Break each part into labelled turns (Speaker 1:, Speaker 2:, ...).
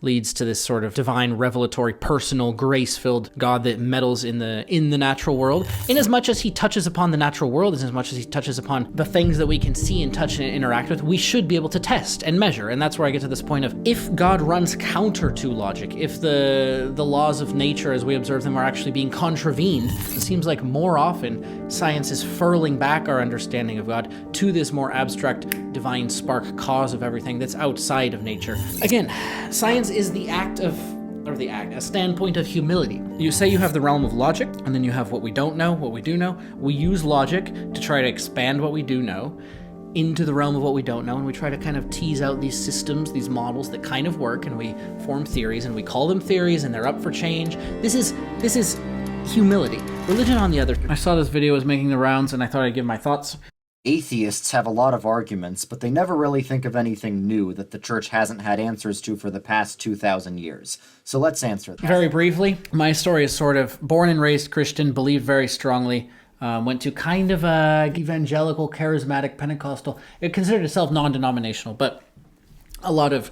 Speaker 1: leads to this sort of divine, revelatory, personal, grace-filled God that meddles in the natural world. In as much as he touches upon the natural world, in as much as he touches upon the things that we can see and touch and interact with, we should be able to test and measure. And that's where I get to this point of, if God runs counter to logic, if the laws of nature as we observe them are actually being contravened, it seems like more often science is furling back our understanding of God to this more abstract, divine spark cause of everything that's outside of nature. Again, science is a standpoint of humility. You say you have the realm of logic, and then you have what we don't know, what we do know. We use logic to try to expand what we do know into the realm of what we don't know, and we try to kind of tease out these systems, these models that kind of work, and we form theories, and we call them theories, and they're up for change. This is humility. Religion, on the other. I saw this video was making the rounds, and I thought I'd give my thoughts.
Speaker 2: Atheists have a lot of arguments, but they never really think of anything new that the church hasn't had answers to for the past 2,000 years. So let's answer that.
Speaker 1: Very briefly, my story is sort of born and raised Christian, believed very strongly, went to kind of a evangelical, charismatic, Pentecostal. It considered itself non-denominational, but a lot of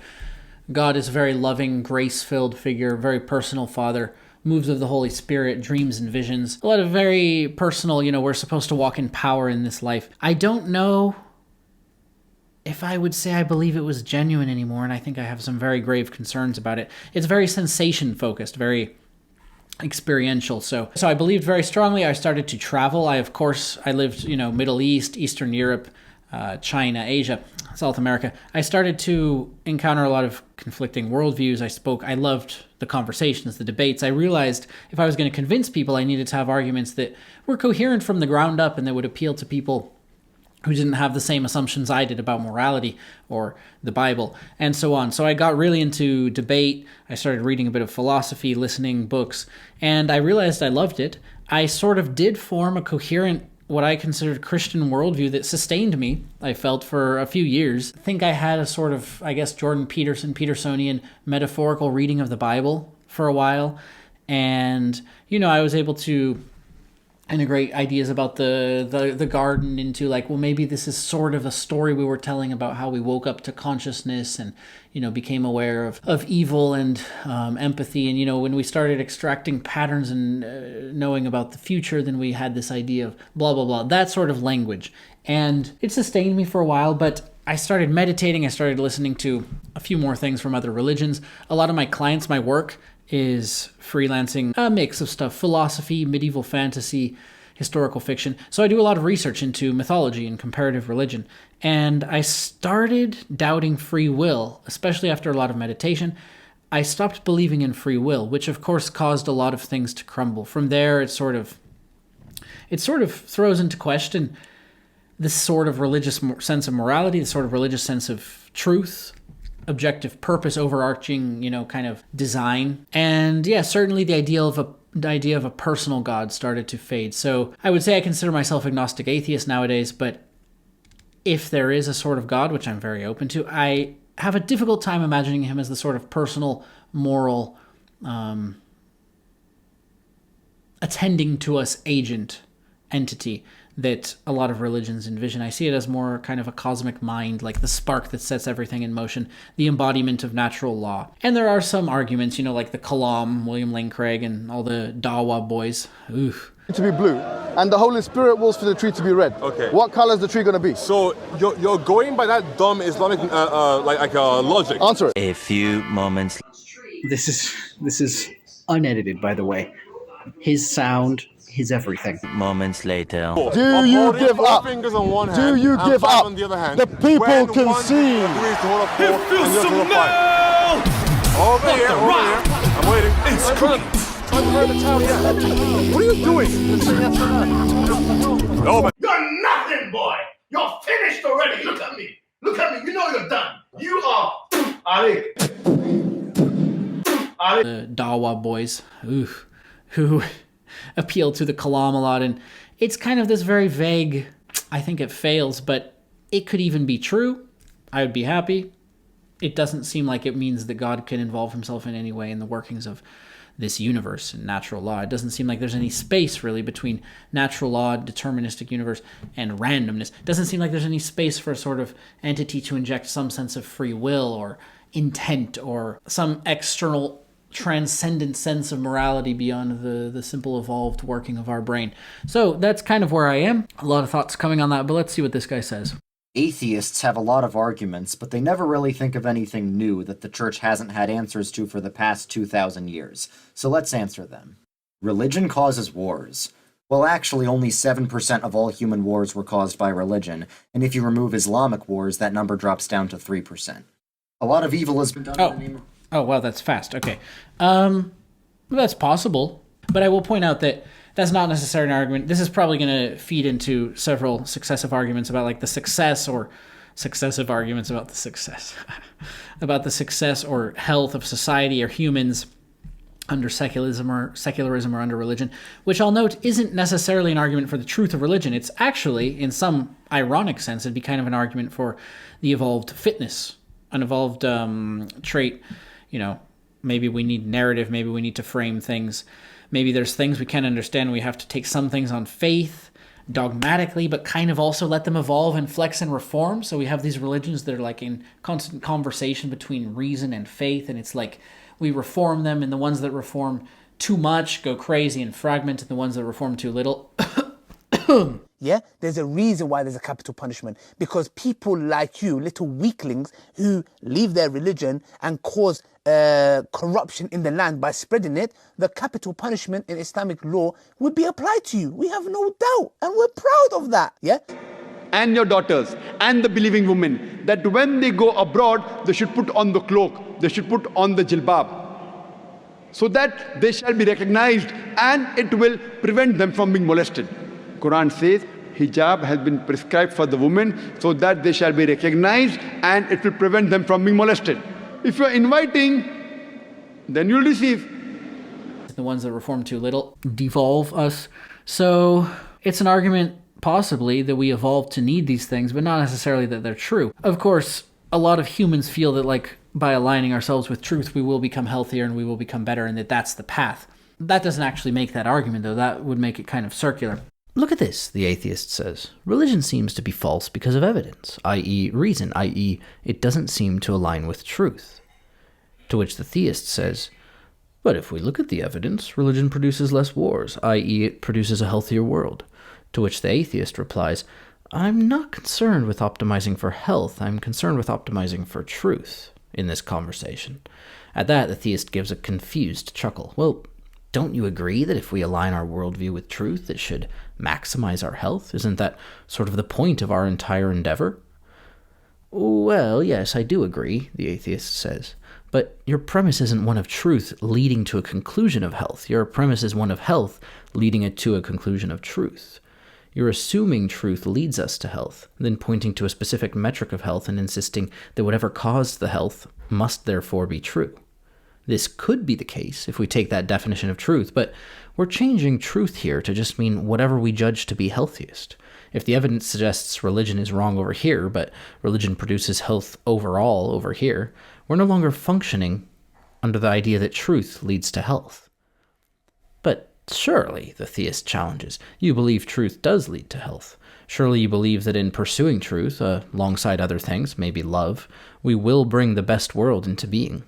Speaker 1: God is a very loving, grace-filled figure, very personal father, moves of the Holy Spirit, dreams and visions. A lot of very personal, we're supposed to walk in power in this life. I don't know if I would say I believe it was genuine anymore, and I think I have some very grave concerns about it. It's very sensation-focused, very experiential. So I believed very strongly. I started to travel. I lived, Middle East, Eastern Europe, China, Asia, South America. I started to encounter a lot of conflicting worldviews. I loved the conversations, the debates. I realized if I was going to convince people, I needed to have arguments that were coherent from the ground up and that would appeal to people who didn't have the same assumptions I did about morality or the Bible, and so on. So I got really into debate. I started reading a bit of philosophy, listening books, and I realized I loved it. I sort of did form a coherent, what I considered Christian worldview that sustained me, I felt, for a few years. I think I had a sort of, Jordan Petersonian metaphorical reading of the Bible for a while. And, I was able to integrate ideas about the garden into maybe this is sort of a story we were telling about how we woke up to consciousness and, became aware of evil and empathy. And, when we started extracting patterns and knowing about the future, then we had this idea of blah, blah, blah, that sort of language. And it sustained me for a while, but I started meditating. I started listening to a few more things from other religions. A lot of my clients, my work is freelancing, a mix of stuff, philosophy, medieval fantasy, historical fiction. So I do a lot of research into mythology and comparative religion. And I started doubting free will, especially after a lot of meditation. I stopped believing in free will, which of course caused a lot of things to crumble. From there, it sort of throws into question this sort of religious sense of morality, this sort of religious sense of truth, objective purpose, overarching, kind of design. And yeah, certainly the idea of a personal God started to fade. So I would say I consider myself agnostic atheist nowadays, but if there is a sort of God, which I'm very open to, I have a difficult time imagining him as the sort of personal, moral, attending to us agent entity that a lot of religions envision. I see it as more kind of a cosmic mind, like the spark that sets everything in motion, the embodiment of natural law. And there are some arguments, like the Kalam, William Lane Craig, and all the Dawah boys. Oof.
Speaker 3: To be blue, and the Holy Spirit wills for the tree to be red.
Speaker 4: Okay.
Speaker 3: What color is the tree going to be?
Speaker 4: So you're going by that dumb Islamic logic.
Speaker 3: Answer it.
Speaker 5: A few moments.
Speaker 1: This is unedited, by the way. His sound, his everything.
Speaker 5: Moments later.
Speaker 3: Do you give up?
Speaker 4: Fingers on one hand,
Speaker 3: Do you give up?
Speaker 4: on the other hand.
Speaker 3: The people can see.
Speaker 4: It feels some now. Over here. I'm waiting. It's great. What are you doing? No,
Speaker 6: you're nothing, boy. You're finished already. Look at me. You know you're done. You are Ali.
Speaker 1: The Dawah boys, who appeal to the Kalam a lot, and it's kind of this very vague, I think it fails, but it could even be true. I would be happy. It doesn't seem like it means that God can involve himself in any way in the workings of this universe and natural law. It doesn't seem like there's any space really between natural law, deterministic universe, and randomness. It doesn't seem like there's any space for a sort of entity to inject some sense of free will or intent or some external transcendent sense of morality beyond the simple evolved working of our brain. So that's kind of where I am. A lot of thoughts coming on that, but let's see what this guy says.
Speaker 2: Atheists have a lot of arguments, but they never really think of anything new that the church hasn't had answers to for the past 2,000 years. So let's answer them. Religion causes wars. Well, actually, only 7% of all human wars were caused by religion, and if you remove Islamic wars, that number drops down to 3%. A lot of evil has been done in the name of...
Speaker 1: Oh, wow, that's fast. Okay. That's possible, but I will point out that that's not necessarily an argument. This is probably going to feed into several successive arguments about like the success or successive arguments about the success, about the success or health of society or humans under secularism or under religion, which I'll note isn't necessarily an argument for the truth of religion. It's actually, in some ironic sense, it'd be kind of an argument for the evolved fitness, an evolved trait. You know, maybe we need narrative, maybe we need to frame things. Maybe there's things we can't understand. We have to take some things on faith, dogmatically, but kind of also let them evolve and flex and reform. So we have these religions that are like in constant conversation between reason and faith, and it's like we reform them, and the ones that reform too much go crazy and fragment, and the ones that reform too little...
Speaker 7: Yeah, there's a reason why there's a capital punishment. Because people like you, little weaklings, who leave their religion and cause corruption in the land by spreading it, the capital punishment in Islamic law would be applied to you. We have no doubt, and we're proud of that, yeah?
Speaker 8: And your daughters, and the believing women, that when they go abroad, they should put on the cloak, they should put on the jilbab, so that they shall be recognized and it will prevent them from being molested. Quran says hijab has been prescribed for the women so that they shall be recognized and it will prevent them from being molested. If you are inviting, then you'll receive.
Speaker 1: The ones that reform too little devolve us. So it's an argument possibly that we evolved to need these things, but not necessarily that they're true. Of course, a lot of humans feel that like by aligning ourselves with truth, we will become healthier and we will become better, and that that's the path. That doesn't actually make that argument, though. That would make it kind of circular.
Speaker 9: Look at this, the atheist says. Religion seems to be false because of evidence, i.e. reason, i.e. it doesn't seem to align with truth. To which the theist says, but if we look at the evidence, religion produces less wars, i.e. it produces a healthier world. To which the atheist replies, I'm not concerned with optimizing for health, I'm concerned with optimizing for truth in this conversation. At that, the theist gives a confused chuckle. Well, don't you agree that if we align our worldview with truth, it should maximize our health? Isn't that sort of the point of our entire endeavor? Well, yes, I do agree, the atheist says. But your premise isn't one of truth leading to a conclusion of health. Your premise is one of health leading it to a conclusion of truth. You're assuming truth leads us to health, then pointing to a specific metric of health and insisting that whatever caused the health must therefore be true. This could be the case if we take that definition of truth, but we're changing truth here to just mean whatever we judge to be healthiest. If the evidence suggests religion is wrong over here, but religion produces health overall over here, we're no longer functioning under the idea that truth leads to health. But surely, the theist challenges, you believe truth does lead to health. Surely you believe that in pursuing truth, alongside other things, maybe love, we will bring the best world into being.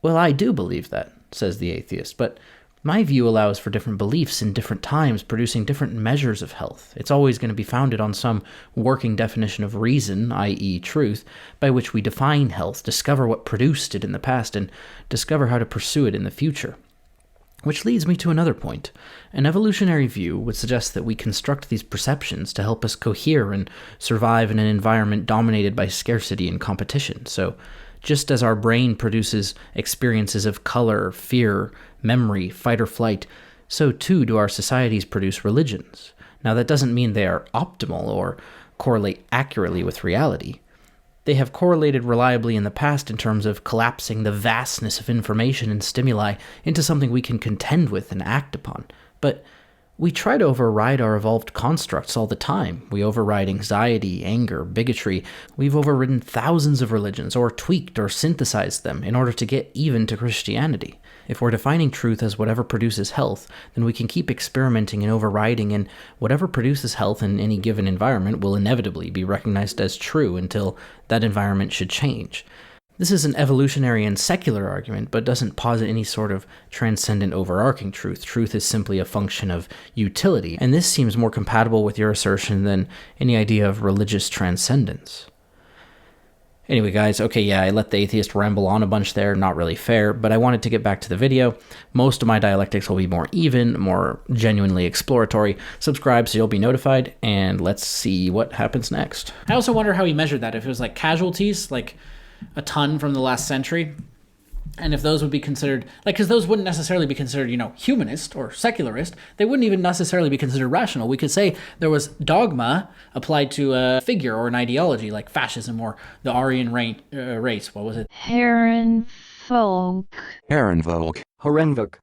Speaker 9: Well, I do believe that, says the atheist, but my view allows for different beliefs in different times, producing different measures of health. It's always going to be founded on some working definition of reason, i.e. truth, by which we define health, discover what produced it in the past, and discover how to pursue it in the future. Which leads me to another point. An evolutionary view would suggest that we construct these perceptions to help us cohere and survive in an environment dominated by scarcity and competition. So, just as our brain produces experiences of color, fear, memory, fight or flight, so too do our societies produce religions. Now, that doesn't mean they are optimal or correlate accurately with reality. They have correlated reliably in the past in terms of collapsing the vastness of information and stimuli into something we can contend with and act upon. But we try to override our evolved constructs all the time. We override anxiety, anger, bigotry. We've overridden thousands of religions, or tweaked or synthesized them in order to get even to Christianity. If we're defining truth as whatever produces health, then we can keep experimenting and overriding, and whatever produces health in any given environment will inevitably be recognized as true until that environment should change. This is an evolutionary and secular argument, but doesn't posit any sort of transcendent overarching truth. Truth is simply a function of utility, and this seems more compatible with your assertion than any idea of religious transcendence. Anyway, guys, okay, yeah, I let the atheist ramble on a bunch there, not really fair, but I wanted to get back to the video. Most of my dialectics will be more even, more genuinely exploratory. Subscribe so you'll be notified, and let's see what happens next.
Speaker 1: I also wonder how he measured that. If it was like casualties, like a ton from the last century, and if those would be considered, like, because those wouldn't necessarily be considered, humanist or secularist. They wouldn't even necessarily be considered rational. We could say there was dogma applied to a figure or an ideology, like fascism or the Aryan race. What was it?
Speaker 10: Herrenvolk.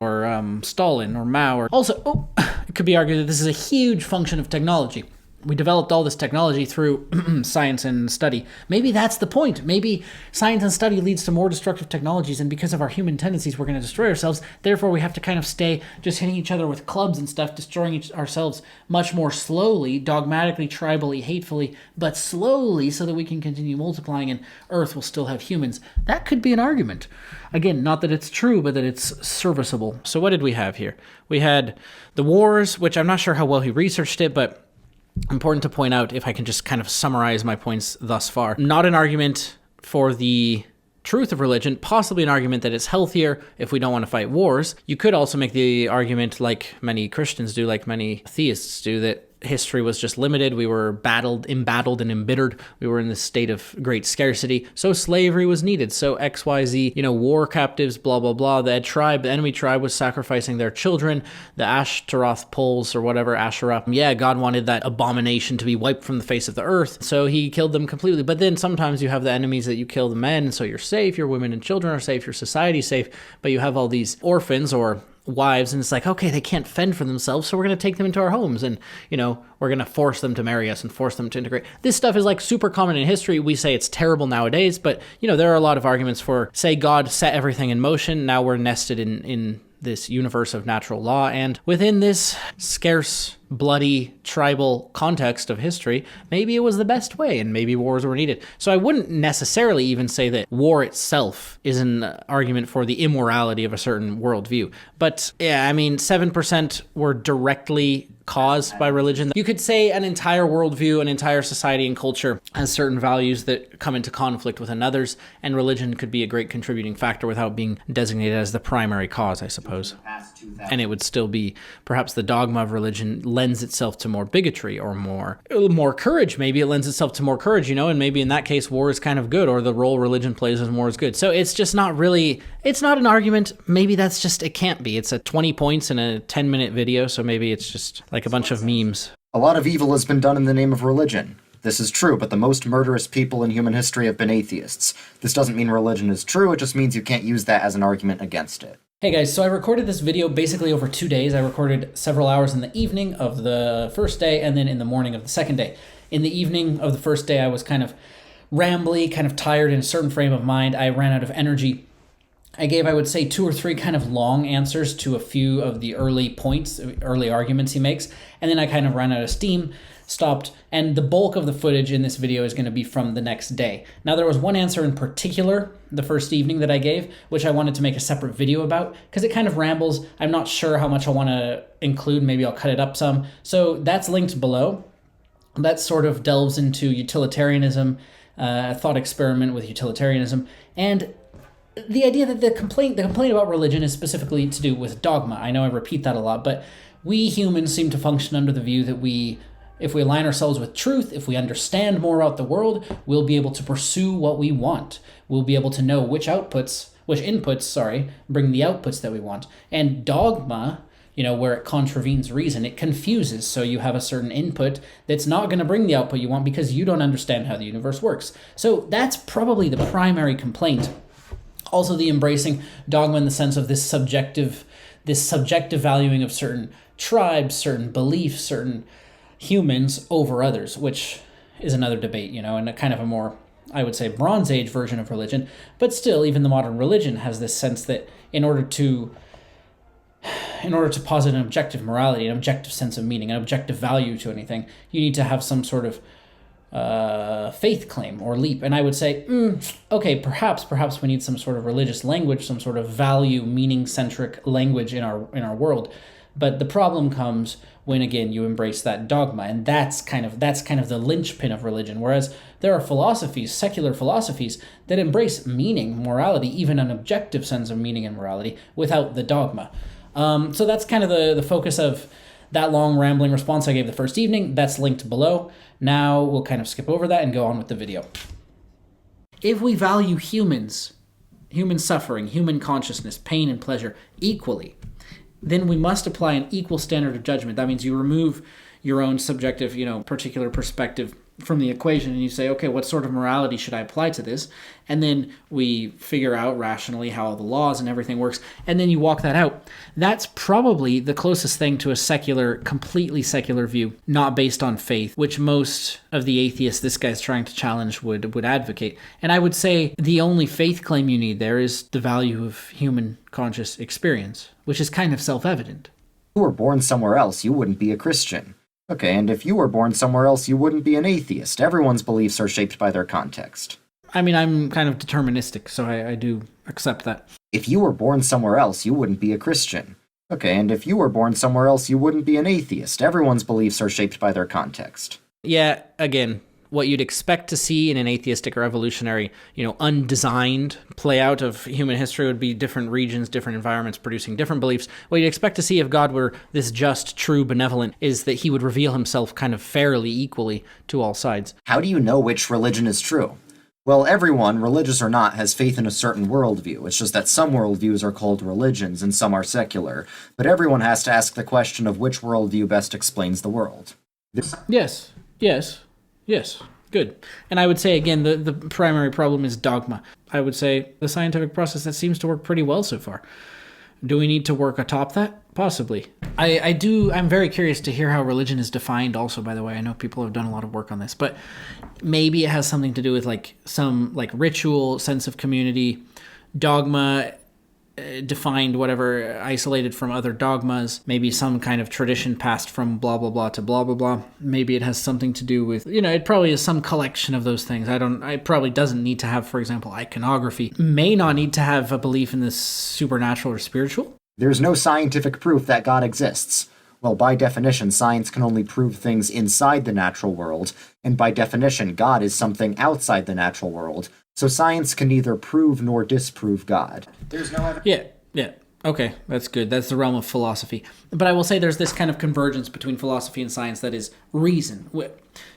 Speaker 1: Or Stalin or Mao. Or also, it could be argued that this is a huge function of technology. We developed all this technology through science and study. Maybe that's the point. Maybe science and study leads to more destructive technologies, and because of our human tendencies, we're going to destroy ourselves. Therefore, we have to kind of stay just hitting each other with clubs and stuff, destroying ourselves much more slowly, dogmatically, tribally, hatefully, but slowly so that we can continue multiplying and Earth will still have humans. That could be an argument. Again, not that it's true, but that it's serviceable. So what did we have here? We had the wars, which I'm not sure how well he researched it, but important to point out, if I can just kind of summarize my points thus far. Not an argument for the truth of religion, possibly an argument that it's healthier if we don't want to fight wars. You could also make the argument, like many Christians do, like many theists do, that history was just limited. We were embattled and embittered. We were in this state of great scarcity. So slavery was needed. So XYZ, war captives, blah, blah, blah. The enemy tribe was sacrificing their children. The Ashtaroth poles or whatever, Asherah. Yeah, God wanted that abomination to be wiped from the face of the earth. So he killed them completely. But then sometimes you have the enemies that you kill the men. So you're safe. Your women and children are safe. Your society's safe. But you have all these orphans or wives, and it's like, okay, they can't fend for themselves, so we're going to take them into our homes, and we're going to force them to marry us and force them to integrate. This stuff is like super common in history. We say it's terrible nowadays, but there are a lot of arguments for, say, God set everything in motion. Now we're nested in this universe of natural law, and within this scarce, bloody, tribal context of history, maybe it was the best way, and maybe wars were needed. So I wouldn't necessarily even say that war itself is an argument for the immorality of a certain worldview. But yeah, 7% were directly caused by religion. You could say an entire worldview, an entire society and culture has certain values that come into conflict with another's, and religion could be a great contributing factor without being designated as the primary cause, I suppose. And it would still be, perhaps the dogma of religion lends itself to more bigotry or more courage. Maybe it lends itself to more courage, and maybe in that case war is kind of good, or the role religion plays in war is good. So it's just not really, it's not an argument. Maybe that's just, it can't be. It's a 20 points in a 10-minute video, so maybe it's just like a bunch of memes.
Speaker 2: A lot of evil has been done in the name of religion. This is true, but the most murderous people in human history have been atheists. This doesn't mean religion is true, it just means you can't use that as an argument against it.
Speaker 1: Hey guys, so I recorded this video basically over 2 days. I recorded several hours in the evening of the first day and then in the morning of the second day. In the evening of the first day, I was kind of rambly, kind of tired, in a certain frame of mind. I ran out of energy. I gave, I would say, 2 or 3 kind of long answers to a few of the early arguments he makes, and then I kind of ran out of steam, stopped, and the bulk of the footage in this video is going to be from the next day. Now, there was one answer in particular, the first evening that I gave, which I wanted to make a separate video about, because it kind of rambles. I'm not sure how much I want to include. Maybe I'll cut it up some. So that's linked below. That sort of delves into utilitarianism, a thought experiment with utilitarianism, and the idea that the complaint about religion is specifically to do with dogma. I know I repeat that a lot, but we humans seem to function under the view that if we align ourselves with truth, if we understand more about the world, we'll be able to pursue what we want. We'll be able to know which inputs, bring the outputs that we want. And dogma, where it contravenes reason, it confuses. So you have a certain input that's not going to bring the output you want because you don't understand how the universe works. So that's probably the primary complaint. Also, the embracing dogma in the sense of this subjective valuing of certain tribes, certain beliefs, certain humans over others, which is another debate, and a kind of a more, I would say, Bronze Age version of religion. But still, even the modern religion has this sense that in order to posit an objective morality, an objective sense of meaning, an objective value to anything, you need to have some sort of faith claim or leap. And I would say, okay, perhaps we need some sort of religious language, some sort of value, meaning-centric language in our world. But the problem comes when, again, you embrace that dogma, and that's kind of the linchpin of religion. Whereas there are philosophies, secular philosophies, that embrace meaning, morality, even an objective sense of meaning and morality, without the dogma. So that's kind of the focus of that long rambling response I gave the first evening. That's linked below. Now we'll kind of skip over that and go on with the video. If we value humans, human suffering, human consciousness, pain and pleasure equally, then we must apply an equal standard of judgment. That means you remove your own subjective, particular perspective from the equation, and you say, okay, what sort of morality should I apply to this? And then we figure out rationally how the laws and everything works, and then you walk that out. That's probably the closest thing to a secular, completely secular view, not based on faith, which most of the atheists this guy's trying to challenge would advocate. And I would say the only faith claim you need there is the value of human conscious experience, which is kind of self-evident.
Speaker 2: If you were born somewhere else, you wouldn't be a Christian. Okay, and if you were born somewhere else, you wouldn't be an atheist. Everyone's beliefs are shaped by their context.
Speaker 1: I mean, I'm kind of deterministic, so I do accept that.
Speaker 2: If you were born somewhere else, you wouldn't be a Christian. Okay, and if you were born somewhere else, you wouldn't be an atheist. Everyone's beliefs are shaped by their context.
Speaker 1: Yeah, again, what you'd expect to see in an atheistic or evolutionary, undesigned play out of human history would be different regions, different environments producing different beliefs. What you'd expect to see if God were this just, true, benevolent is that he would reveal himself kind of fairly, equally to all sides.
Speaker 2: How do you know which religion is true? Well, everyone, religious or not, has faith in a certain worldview. It's just that some worldviews are called religions and some are secular. But everyone has to ask the question of which worldview best explains the world.
Speaker 1: Yes. Good. And I would say, again, the primary problem is dogma. I would say the scientific process that seems to work pretty well so far. Do we need to work atop that? Possibly. I'm very curious to hear how religion is defined also, by the way. I know people have done a lot of work on this, but maybe it has something to do with some ritual, sense of community, dogma, defined, whatever, isolated from other dogmas, maybe some kind of tradition passed from blah, blah, blah to blah, blah, blah. Maybe it has something to do with, it probably is some collection of those things. It probably doesn't need to have, for example, iconography. May not need to have a belief in the supernatural or spiritual.
Speaker 2: There's no scientific proof that God exists. Well, by definition, science can only prove things inside the natural world, and by definition, God is something outside the natural world. So science can neither prove nor disprove God. There's no evidence.
Speaker 1: Yeah. Okay, that's good. That's the realm of philosophy. But I will say there's this kind of convergence between philosophy and science that is reason.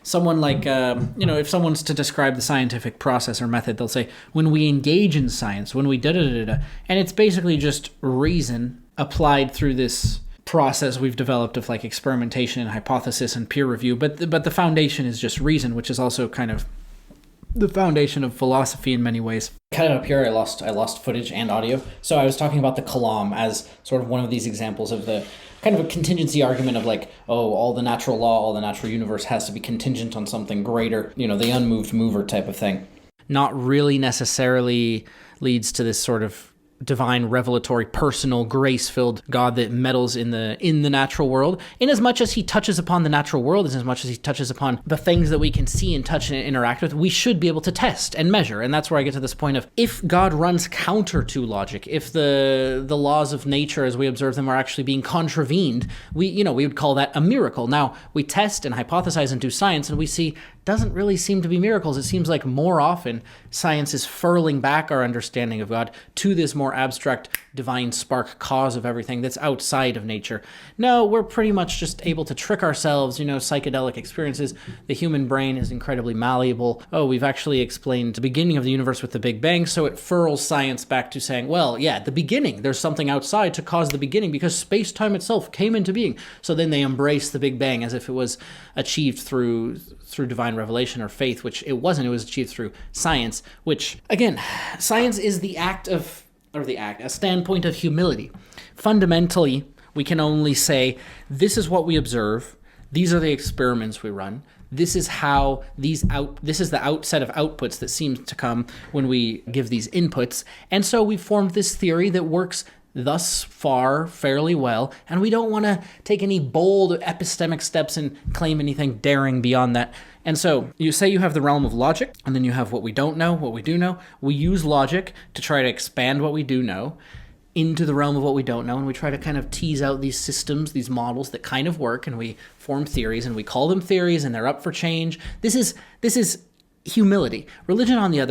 Speaker 1: Someone if someone's to describe the scientific process or method, they'll say, when we engage in science, when we da-da-da-da-da, and it's basically just reason applied through this process we've developed of experimentation and hypothesis and peer review. But the foundation is just reason, which is also kind of the foundation of philosophy in many ways. Cut it up here. I lost footage and audio. So I was talking about the Kalam as sort of one of these examples of the kind of a contingency argument of all the natural law, all the natural universe has to be contingent on something greater, the unmoved mover type of thing. Not really necessarily leads to this sort of divine, revelatory, personal, grace-filled God that meddles in the natural world. In as much as he touches upon the natural world, as much as he touches upon the things that we can see and touch and interact with, we should be able to test and measure. And that's where I get to this point of, if God runs counter to logic, if the laws of nature as we observe them are actually being contravened, we would call that a miracle. Now, we test and hypothesize and do science, and we see doesn't really seem to be miracles. It seems like more often science is furling back our understanding of God to this more abstract divine spark cause of everything that's outside of nature. No, we're pretty much just able to trick ourselves, psychedelic experiences. The human brain is incredibly malleable. Oh, we've actually explained the beginning of the universe with the Big Bang, so it furls science back to saying, well, yeah, the beginning, there's something outside to cause the beginning because space-time itself came into being. So then they embrace the Big Bang as if it was achieved through divine revelation or faith, which it wasn't. It was achieved through science, which, again, science is a standpoint of humility. Fundamentally, we can only say, this is what we observe, these are the experiments we run, this is how this is the outset of outputs that seems to come when we give these inputs, and so we formed this theory that works thus far fairly well, and we don't want to take any bold epistemic steps and claim anything daring beyond that. And so you say you have the realm of logic, and then you have what we don't know, what we do know. We use logic to try to expand what we do know into the realm of what we don't know, and we try to kind of tease out these systems, these models that kind of work, and we form theories, and we call them theories, and they're up for change. This is humility. Religion, on the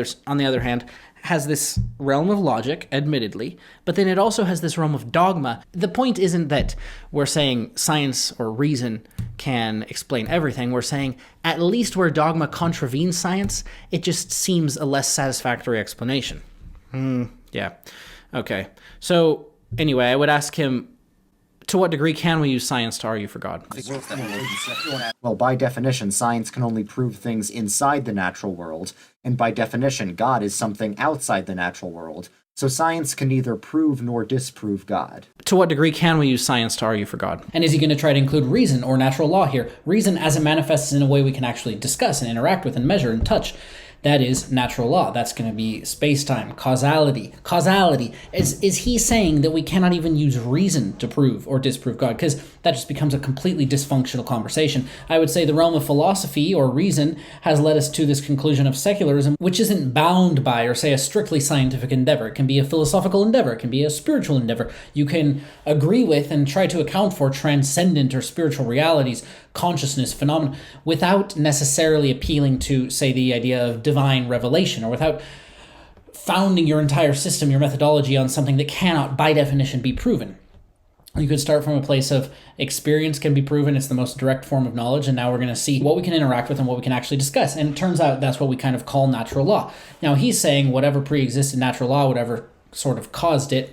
Speaker 1: other hand, has this realm of logic, admittedly, but then it also has this realm of dogma. The point isn't that we're saying science or reason can explain everything. We're saying at least where dogma contravenes science, it just seems a less satisfactory explanation. Yeah. Okay. So anyway, I would ask him, to what degree can we use science to argue for God?
Speaker 2: Well, by definition, science can only prove things inside the natural world, and by definition, God is something outside the natural world. So science can neither prove nor disprove God.
Speaker 1: To what degree can we use science to argue for God? And is he going to try to include reason or natural law here? Reason as it manifests in a way we can actually discuss and interact with and measure and touch. That is natural law. That's going to be space-time, causality. Causality. Is he saying that we cannot even use reason to prove or disprove God? Because that just becomes a completely dysfunctional conversation. I would say the realm of philosophy or reason has led us to this conclusion of secularism, which isn't bound by, or say, a strictly scientific endeavor. It can be a philosophical endeavor. It can be a spiritual endeavor. You can agree with and try to account for transcendent or spiritual realities, consciousness, phenomena, without necessarily appealing to, say, the idea of divine revelation, or without founding your entire system, your methodology on something that cannot, by definition, be proven. You could start from a place of experience can be proven. It's the most direct form of knowledge, and now we're going to see what we can interact with and what we can actually discuss. And it turns out that's what we kind of call natural law. Now, he's saying whatever pre-existed natural law, whatever sort of caused it,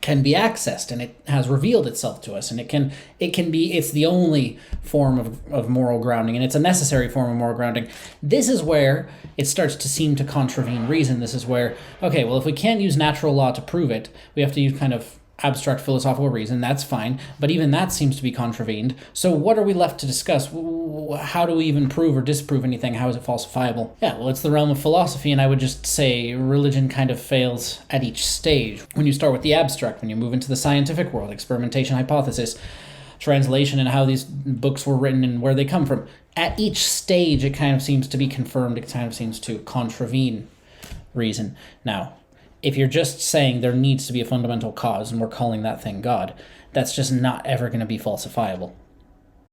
Speaker 1: can be accessed, and it has revealed itself to us, and it's the only form of moral grounding, and it's a necessary form of moral grounding. This is where it starts to seem to contravene reason. This is where, okay, well, if we can't use natural law to prove it, we have to use kind of abstract philosophical reason. That's fine, but even that seems to be contravened. So what are we left to discuss? How do we even prove or disprove anything? How is it falsifiable? Yeah, well, it's the realm of philosophy, and I would just say religion kind of fails at each stage. When you start with the abstract, when you move into the scientific world, experimentation, hypothesis, translation, and how these books were written and where they come from, at each stage it kind of seems to be confirmed. It kind of seems to contravene reason. Now, if you're just saying there needs to be a fundamental cause and we're calling that thing God, that's just not ever going to be falsifiable.